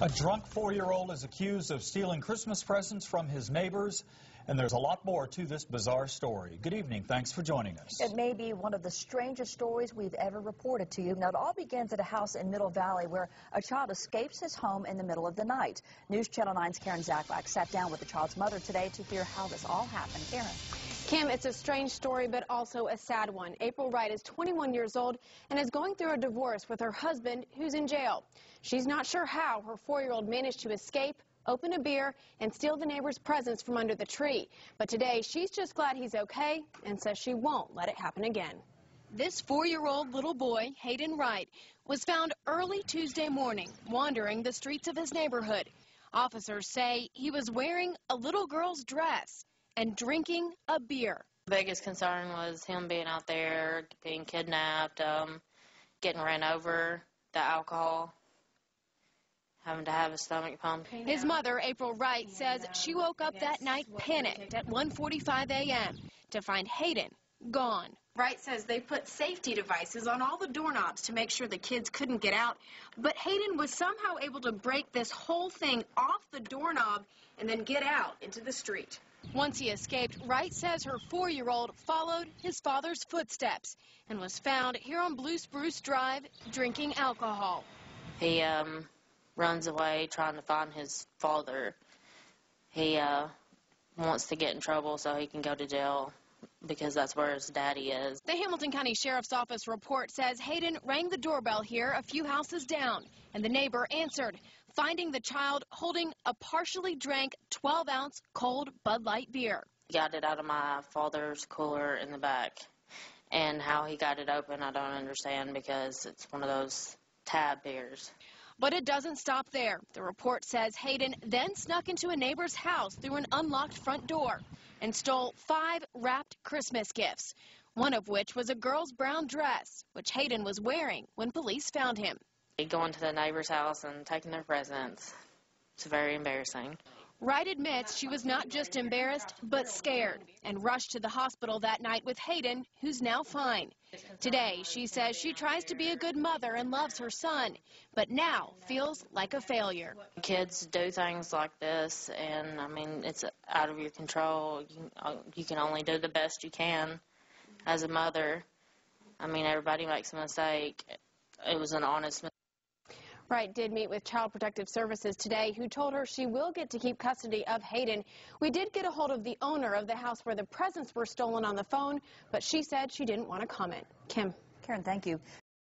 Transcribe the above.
A drunk 4-year-old is accused of stealing Christmas presents from his neighbors, and there's a lot more to this bizarre story. Good evening. Thanks for joining us. It may be one of the strangest stories we've ever reported to you. Now, it all begins at a house in Middle Valley where a child escapes his home in the middle of the night. News Channel 9's Karen Zaklak sat down with the child's mother today to hear how this all happened. Karen. Kim, it's a strange story, but also a sad one. April Wright is 21 years old and is going through a divorce with her husband, who's in jail. She's not sure how her 4-year-old managed to escape, open a beer, and steal the neighbor's presents from under the tree. But today, she's just glad he's okay and says she won't let it happen again. This 4-year-old little boy, Hayden Wright, was found early Tuesday morning, wandering the streets of his neighborhood. Officers say he was wearing a little girl's dress and drinking a beer. The biggest concern was him being out there, being kidnapped, getting ran over, the alcohol, having to have a stomach pump. His mother, April Wright, says she woke up that night panicked at 1:45 a.m. to find Hayden gone. Wright says they put safety devices on all the doorknobs to make sure the kids couldn't get out, but Hayden was somehow able to break this whole thing off the doorknob and then get out into the street. Once he escaped, Wright says her 4-year-old followed his father's footsteps and was found here on Blue Spruce Drive drinking alcohol. He runs away trying to find his father. He wants to get in trouble so he can go to jail because that's where his daddy is. The Hamilton County Sheriff's Office report says Hayden rang the doorbell here a few houses down, and the neighbor answered, finding the child holding a partially drank 12-ounce cold Bud Light beer. He got it out of my father's cooler in the back, and how he got it open I don't understand because it's one of those tab beers. But it doesn't stop there. The report says Hayden then snuck into a neighbor's house through an unlocked front door and stole 5 wrapped Christmas gifts, one of which was a girl's brown dress, which Hayden was wearing when police found him. Going to the neighbor's house and taking their presents. It's very embarrassing. Wright admits she was not just embarrassed, but scared, and rushed to the hospital that night with Hayden, who's now fine. Today, she says she tries to be a good mother and loves her son, but now feels like a failure. Kids do things like this, and, I mean, it's out of your control. You can only do the best you can as a mother. I mean, everybody makes a mistake. It was an honest mistake. Wright did meet with Child Protective Services today, who told her she will get to keep custody of Hayden. We did get a hold of the owner of the house where the presents were stolen on the phone, but she said she didn't want to comment. Kim. Karen, thank you.